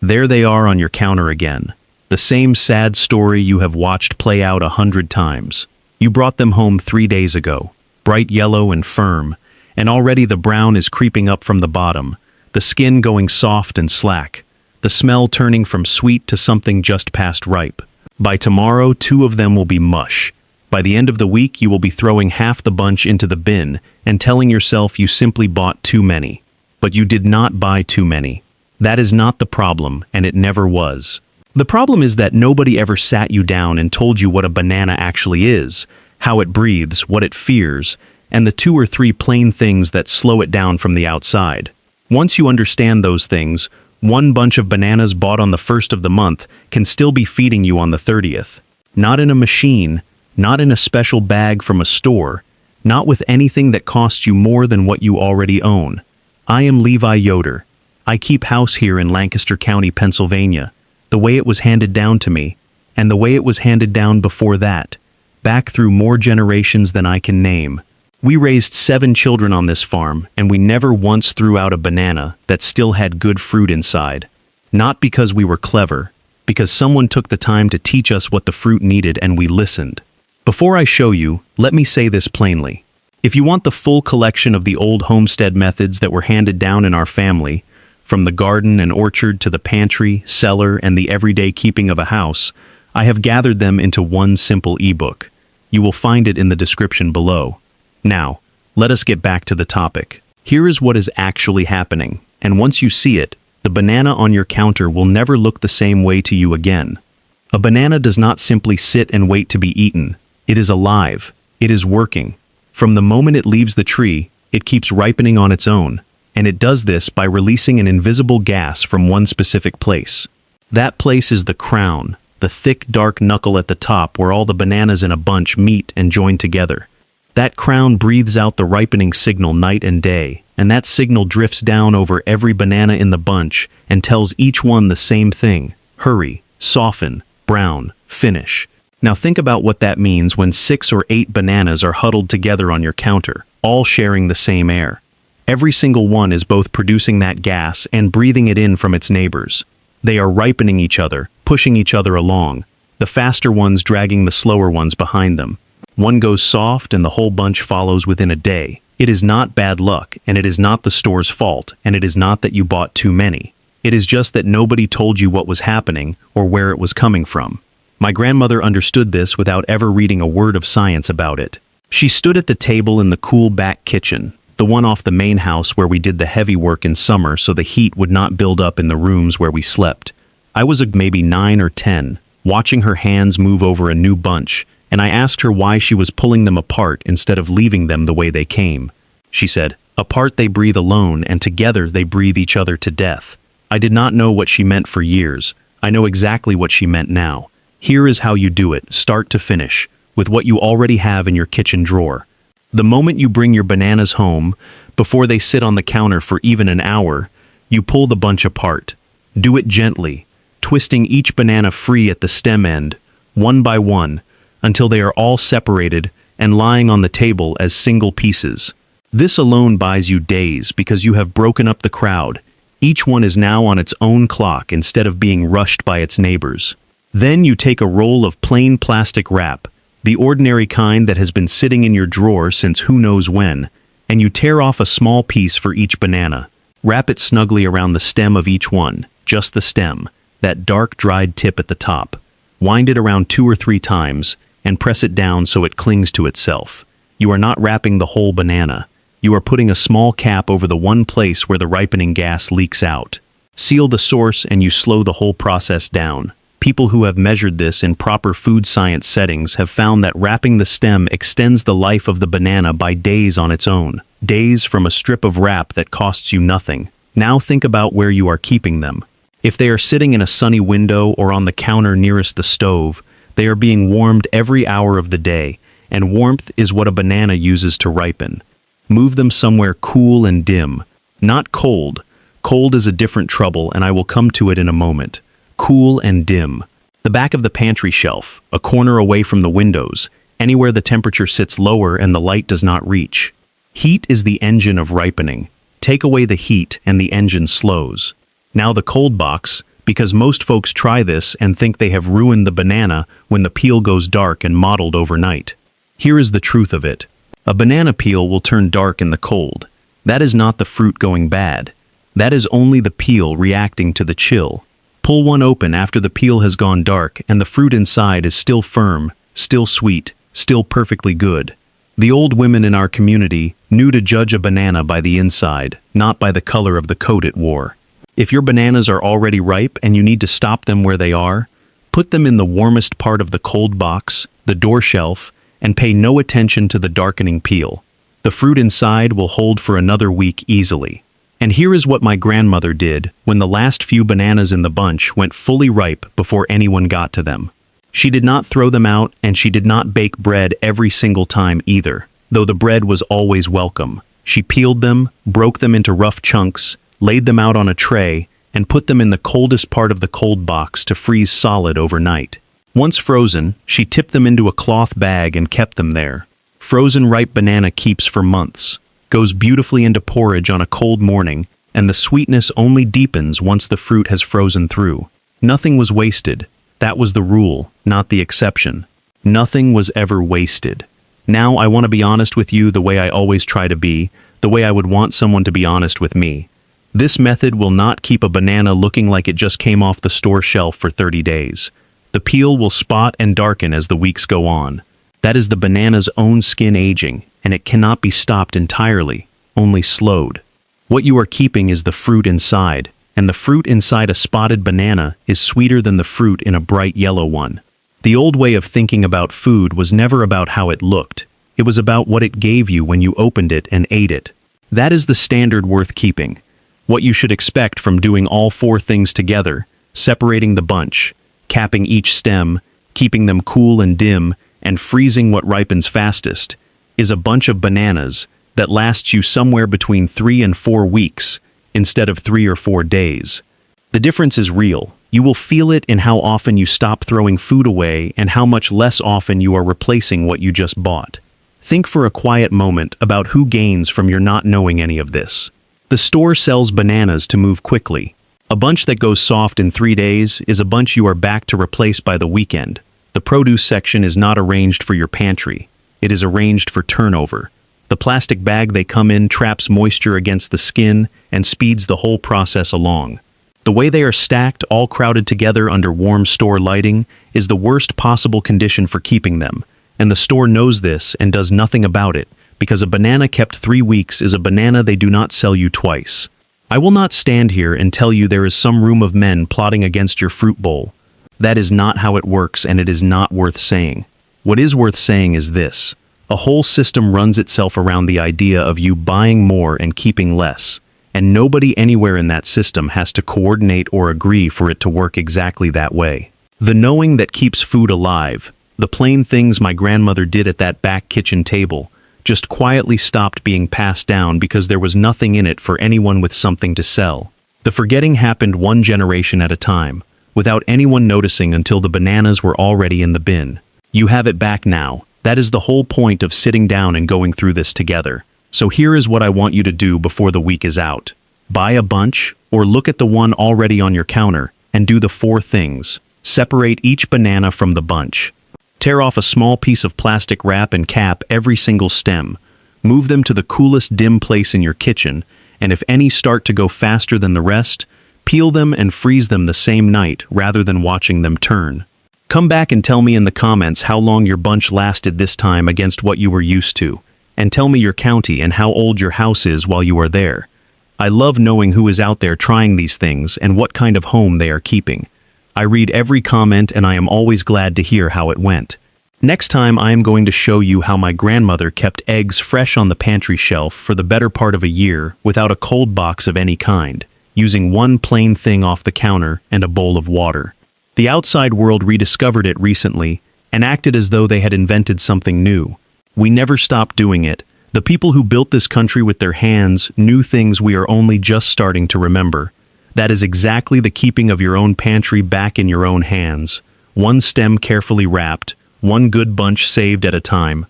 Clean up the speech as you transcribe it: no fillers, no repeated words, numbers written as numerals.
There they are on your counter again. The same sad story you have watched play out 100 times. You brought them home 3 days ago, bright yellow and firm, and already the brown is creeping up from the bottom, the skin going soft and slack, the smell turning from sweet to something just past ripe. By tomorrow, 2 of them will be mush. By the end of the week, you will be throwing half the bunch into the bin and telling yourself you simply bought too many. But you did not buy too many. That is not the problem, and it never was. The problem is that nobody ever sat you down and told you what a banana actually is, how it breathes, what it fears, and the 2 or 3 plain things that slow it down from the outside. Once you understand those things, 1 bunch of bananas bought on the 1st of the month can still be feeding you on the 30th. Not in a machine, not in a special bag from a store, not with anything that costs you more than what you already own. I am Levi Yoder. I keep house here in Lancaster County, Pennsylvania, the way it was handed down to me, and the way it was handed down before that, back through more generations than I can name. We raised 7 children on this farm, and we never once threw out a banana that still had good fruit inside. Not because we were clever, because someone took the time to teach us what the fruit needed and we listened. Before I show you, let me say this plainly. If you want the full collection of the old homestead methods that were handed down in our family, from the garden and orchard to the pantry, cellar, and the everyday keeping of a house, I have gathered them into one simple ebook. You will find it in the description below. Now, let us get back to the topic. Here is what is actually happening, and once you see it, the banana on your counter will never look the same way to you again. A banana does not simply sit and wait to be eaten. It is alive. It is working. From the moment it leaves the tree, it keeps ripening on its own, and it does this by releasing an invisible gas from one specific place. That place is the crown, the thick dark knuckle at the top where all the bananas in a bunch meet and join together. That crown breathes out the ripening signal night and day, and that signal drifts down over every banana in the bunch and tells each one the same thing: hurry, soften, brown, finish. Now think about what that means when 6 or 8 bananas are huddled together on your counter, all sharing the same air. Every single one is both producing that gas and breathing it in from its neighbors. They are ripening each other, pushing each other along, the faster ones dragging the slower ones behind them. One goes soft and the whole bunch follows within a day. It is not bad luck, and it is not the store's fault, and it is not that you bought too many. It is just that nobody told you what was happening or where it was coming from. My grandmother understood this without ever reading a word of science about it. She stood at the table in the cool back kitchen, the one off the main house where we did the heavy work in summer so the heat would not build up in the rooms where we slept. I was maybe 9 or 10, watching her hands move over a new bunch, and I asked her why she was pulling them apart instead of leaving them the way they came. She said, "Apart they breathe alone, and together they breathe each other to death." I did not know what she meant for years. I know exactly what she meant now. Here is how you do it, start to finish, with what you already have in your kitchen drawer. The moment you bring your bananas home, before they sit on the counter for even an hour, you pull the bunch apart. Do it gently, twisting each banana free at the stem end, one by one, until they are all separated and lying on the table as single pieces. This alone buys you days because you have broken up the crowd. Each one is now on its own clock instead of being rushed by its neighbors. Then you take a roll of plain plastic wrap, the ordinary kind that has been sitting in your drawer since who knows when, and you tear off a small piece for each banana. Wrap it snugly around the stem of each one, just the stem, that dark dried tip at the top. Wind it around 2 or 3 times, and press it down so it clings to itself. You are not wrapping the whole banana. You are putting a small cap over the one place where the ripening gas leaks out. Seal the source and you slow the whole process down. People who have measured this in proper food science settings have found that wrapping the stem extends the life of the banana by days on its own. Days from a strip of wrap that costs you nothing. Now think about where you are keeping them. If they are sitting in a sunny window or on the counter nearest the stove, they are being warmed every hour of the day, and warmth is what a banana uses to ripen. Move them somewhere cool and dim. Not cold. Cold is a different trouble, and I will come to it in a moment. Cool and dim. The back of the pantry shelf, a corner away from the windows, anywhere the temperature sits lower and the light does not reach. Heat is the engine of ripening. Take away the heat and the engine slows. Now the cold box, because most folks try this and think they have ruined the banana when the peel goes dark and mottled overnight. Here is the truth of it. A banana peel will turn dark in the cold. That is not the fruit going bad. That is only the peel reacting to the chill. Pull one open after the peel has gone dark and the fruit inside is still firm, still sweet, still perfectly good. The old women in our community knew to judge a banana by the inside, not by the color of the coat it wore. If your bananas are already ripe and you need to stop them where they are, put them in the warmest part of the cold box, the door shelf, and pay no attention to the darkening peel. The fruit inside will hold for another week easily. And here is what my grandmother did when the last few bananas in the bunch went fully ripe before anyone got to them. She did not throw them out, and she did not bake bread every single time either, though the bread was always welcome. She peeled them, broke them into rough chunks, laid them out on a tray, and put them in the coldest part of the cold box to freeze solid overnight. Once frozen, she tipped them into a cloth bag and kept them there. Frozen ripe banana keeps for months, goes beautifully into porridge on a cold morning, and the sweetness only deepens once the fruit has frozen through. Nothing was wasted. That was the rule, not the exception. Nothing was ever wasted. Now I want to be honest with you the way I always try to be, the way I would want someone to be honest with me. This method will not keep a banana looking like it just came off the store shelf for 30 days. The peel will spot and darken as the weeks go on. That is the banana's own skin aging, and it cannot be stopped entirely, only slowed. What you are keeping is the fruit inside, and the fruit inside a spotted banana is sweeter than the fruit in a bright yellow one. The old way of thinking about food was never about how it looked. It was about what it gave you when you opened it and ate it. That is the standard worth keeping. What you should expect from doing all four things together, separating the bunch, capping each stem, keeping them cool and dim, and freezing what ripens fastest, is a bunch of bananas that lasts you somewhere between 3 and 4 weeks instead of 3 or 4 days. The difference is real. You will feel it in how often you stop throwing food away and how much less often you are replacing what you just bought. Think for a quiet moment about who gains from your not knowing any of this. The store sells bananas to move quickly. A bunch that goes soft in 3 days is a bunch you are back to replace by the weekend. The produce section is not arranged for your pantry. It is arranged for turnover. The plastic bag they come in traps moisture against the skin and speeds the whole process along. The way they are stacked, all crowded together under warm store lighting, is the worst possible condition for keeping them, and the store knows this and does nothing about it, because a banana kept 3 weeks is a banana they do not sell you twice. I will not stand here and tell you there is some room of men plotting against your fruit bowl. That is not how it works, and it is not worth saying. What is worth saying is this: a whole system runs itself around the idea of you buying more and keeping less, and nobody anywhere in that system has to coordinate or agree for it to work exactly that way. The knowing that keeps food alive, the plain things my grandmother did at that back kitchen table, just quietly stopped being passed down because there was nothing in it for anyone with something to sell. The forgetting happened one generation at a time, without anyone noticing until the bananas were already in the bin. You have it back now. That is the whole point of sitting down and going through this together. So here is what I want you to do before the week is out. Buy a bunch, or look at the one already on your counter, and do the 4 things. Separate each banana from the bunch. Tear off a small piece of plastic wrap and cap every single stem. Move them to the coolest dim place in your kitchen, and if any start to go faster than the rest, peel them and freeze them the same night rather than watching them turn. Come back and tell me in the comments how long your bunch lasted this time against what you were used to, and tell me your county and how old your house is while you are there. I love knowing who is out there trying these things and what kind of home they are keeping. I read every comment and I am always glad to hear how it went. Next time I am going to show you how my grandmother kept eggs fresh on the pantry shelf for the better part of a year without a cold box of any kind, using one plain thing off the counter and a bowl of water. The outside world rediscovered it recently and acted as though they had invented something new. We never stopped doing it. The people who built this country with their hands knew things we are only just starting to remember. That is exactly the keeping of your own pantry back in your own hands. One stem carefully wrapped, one good bunch saved at a time.